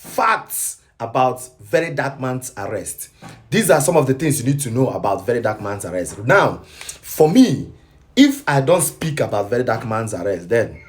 facts about Very Dark Man's arrest. These are some of the things you need to know about Very Dark Man's arrest. Now, for me, if I don't speak about Very Dark Man's arrest, then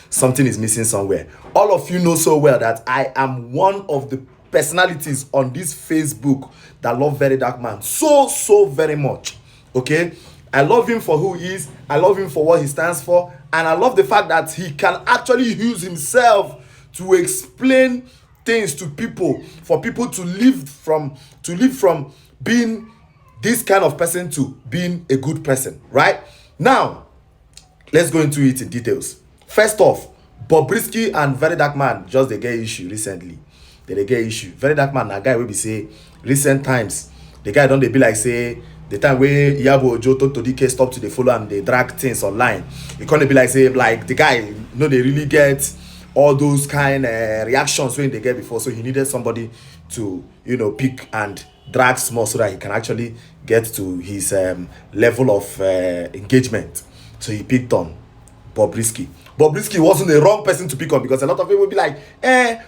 something is missing somewhere. All of you know so well that I am one of the personalities on this Facebook that love Very Dark Man so very much. Okay, I love him for who he is. I love him for what he stands for, and I love the fact that he can actually use himself to explain things to people, for people to live from being this kind of person to being a good person. Right now, let's go into it in details. First off, BOBRISKY and Very Dark Man just they get issue recently. They get issue. Very Dark Man, a guy will be say recent times. The guy don't they be like say the time where Iyabo Ojo Tonto DIKE stop to the follow and they drag things online. It can't be like say like the guy they really get all those kind reactions when they get before. So he needed somebody to pick and drag small so that he can actually get to his level of engagement. So he picked on BOBRISKY. BOBRISKY wasn't the wrong person to pick on, because a lot of people will be like,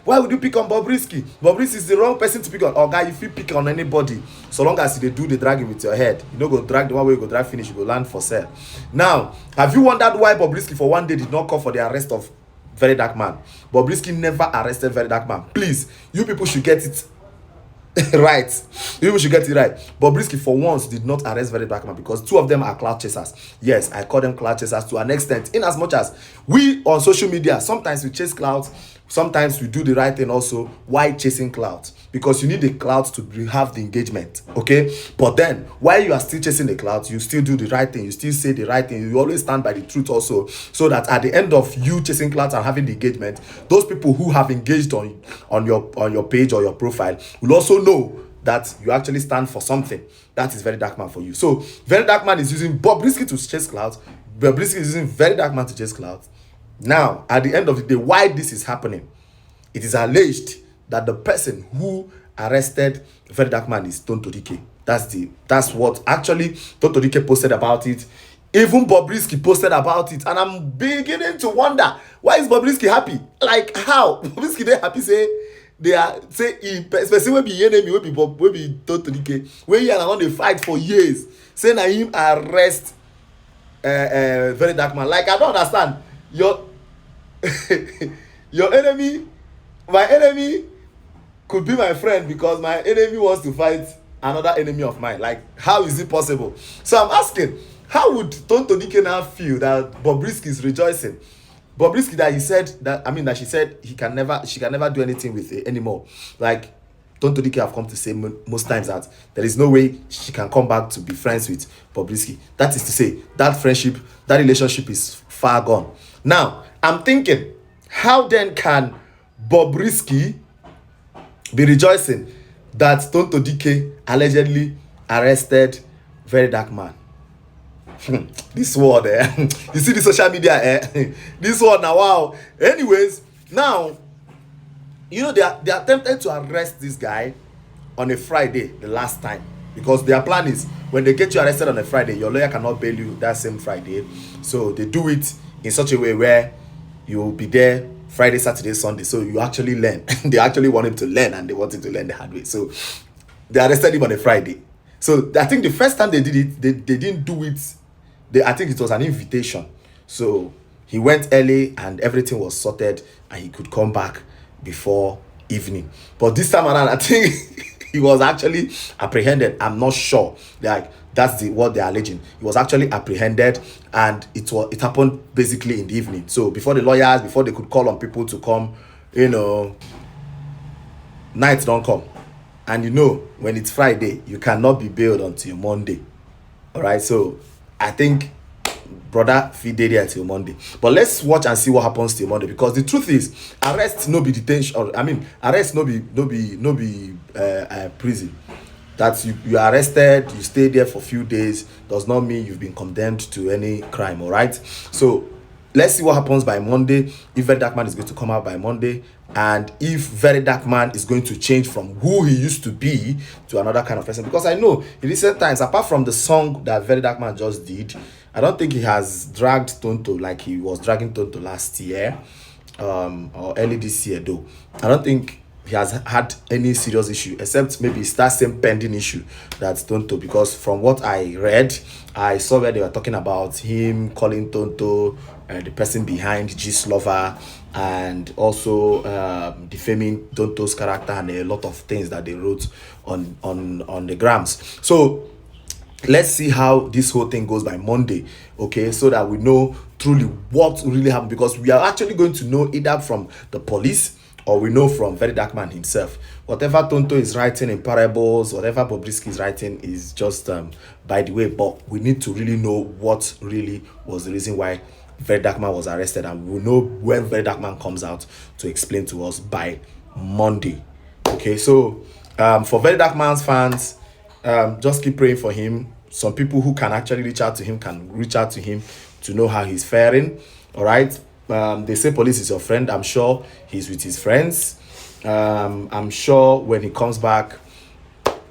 why would you pick on BOBRISKY? BOBRISKY is the wrong person to pick on. Oh, guy, if you pick on anybody, so long as they do the dragging with your head, you don't go drag the one way you go drag finish, you go land for sale. Now, have you wondered why BOBRISKY for one day did not call for the arrest of Very Dark Man? BOBRISKY never arrested Very Dark Man. Please, you people should get it right. You should get it right. BOBRISKY for once did not arrest Very Dark Man, because two of them are cloud chasers. Yes, I call them cloud chasers to an extent, in as much as we on social media sometimes we chase clouds, sometimes we do the right thing also. Why chasing clouds? Because you need the clouds to have the engagement. Okay, but then while you are still chasing the clouds, you still do the right thing, you still say the right thing, you always stand by the truth also, so that at the end of you chasing clouds and having the engagement, those people who have engaged on your page or your profile will also know that you actually stand for something. That is Very Dark Man for you. So Very Dark Man is using BOBRISKY to chase clouds. BOBRISKY is using Very Dark Man to chase clouds. Now, at the end of the day, why this is happening, it is alleged that the person who arrested Very Dark Man is Tonto DIKE. That's what actually Tonto DIKE posted about it. Even BOBRISKY posted about it, and I'm beginning to wonder, why is BOBRISKY happy? Like, how BOBRISKY they happy? Say they are say especially when be enemy, when be Tonto DIKE, when he and I they fight for years, say na him arrest Very Dark Man. Like, I don't understand. Your enemy, my enemy could be my friend, because my enemy wants to fight another enemy of mine. Like, how is it possible? So I'm asking, how would Tonto DIKE now feel that BOBRISKY is rejoicing? BOBRISKY, that he said that she said she can never do anything with it anymore. Like, Tonto DIKE have come to say most times that there is no way she can come back to be friends with BOBRISKY. That is to say, that friendship, that relationship is far gone. Now, I'm thinking, how then can BOBRISKY be rejoicing that Tonto DIKE allegedly arrested Very Dark Man? This world, you see the social media, this world now, wow. Anyways, now, they attempted to arrest this guy on a Friday the last time, because their plan is, when they get you arrested on a Friday, your lawyer cannot bail you that same Friday. So they do it in such a way where you will be there Friday, Saturday, Sunday. So you actually learn. They actually want him to learn, and they want him to learn the hard way. So they arrested him on a Friday. So I think the first time they did it, they didn't do it. I think it was an invitation. So he went early and everything was sorted, and he could come back before evening. But this time around, I think he was actually apprehended. I'm not sure. Like, that's what they're alleging. He was actually apprehended, and it happened basically in the evening. So before the lawyers, before they could call on people to come, night don't come. And when it's Friday, you cannot be bailed until Monday. All right. So I think brother feed there until Monday. But let's watch and see what happens till Monday, because the truth is, arrest no be detention, or arrest no be prison. That you are arrested, you stay there for a few days, does not mean you've been condemned to any crime. All right. So let's see what happens by Monday. If Very Dark Man is going to come out by Monday, and if Very Dark Man is going to change from who he used to be to another kind of person. Because I know in recent times, apart from the song that Very Dark Man just did, I don't think he has dragged Tonto like he was dragging Tonto last year. or early this year though. I don't think he has had any serious issue, except maybe it's that same pending issue that's Tonto. Because from what I read, I saw where they were talking about him calling Tonto the person behind G's lover, and also defaming Tonto's character, and a lot of things that they wrote on the grams. So let's see how this whole thing goes by Monday, okay, so that we know truly what really happened, because we are actually going to know either from the police or we know from VERYDARKMAN himself. Whatever Tonto is writing in parables, whatever Bobrisky is writing is just by the way, but we need to really know what really was the reason why VERYDARKMAN was arrested, and we'll know when VERYDARKMAN comes out to explain to us by Monday. Okay, so for VERYDARKMAN's fans, just keep praying for him. Some people who can actually reach out to him can reach out to him to know how he's faring. All right. They say police is your friend. I'm sure he's with his friends. I'm sure when he comes back,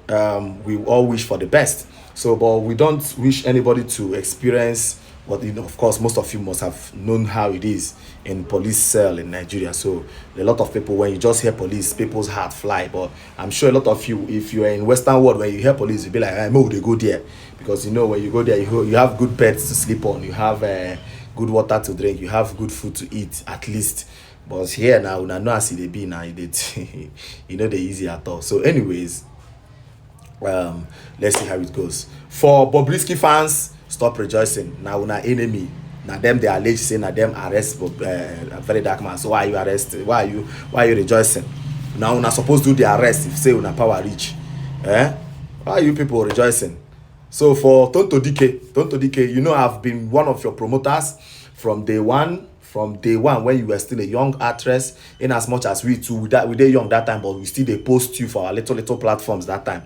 we all wish for the best. So, but we don't wish anybody to experience what, you know, of course, most of you must have known how it is in police cell in Nigeria. So a lot of people, when you just hear police, people's heart fly. But I'm sure a lot of you, if you are in Western world, when you hear police, you'll be like, I know they go there. Because, you know, when you go there, you have good beds to sleep on, you have good water to drink, you have good food to eat, at least. But here now, una know as they be now, you know, they easy at all. So anyways, let's see how it goes. For Bobrisky fans, stop rejoicing. Now una enemy. Now them they allege say na them arrest VERYDARKMAN. So why are you arrested? Why are you rejoicing? Now una supposed to do the arrest if say una power reach. Why are you people rejoicing? So for Tonto DIKE, you know, I've been one of your promoters from day one when you were still a young actress, in as much as we too, we were young that time, but we still they post you for our little platforms that time.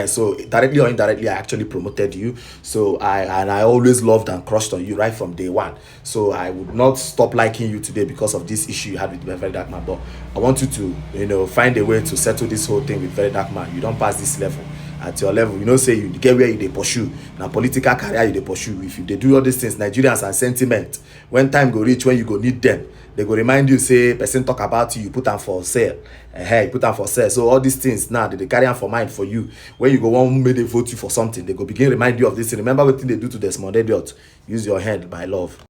So directly or indirectly, I actually promoted you. So I always loved and crushed on you right from day one. So I would not stop liking you today because of this issue you had with VERYDARKMAN. But I want you to, you know, find a way to settle this whole thing with VERYDARKMAN. You don't pass this level. At your level, you know, say you get where you they pursue now, political career you they pursue. If you they do all these things, Nigerians are sentiment. When time go reach, when you go need them, they go remind you, say person talk about you, you put them for sale. You put them for sale. So all these things now they carry on for mind for you. When you go one, may they vote you for something, they go begin remind you of this. Remember what thing they do to the small idiot. Use your head, my love.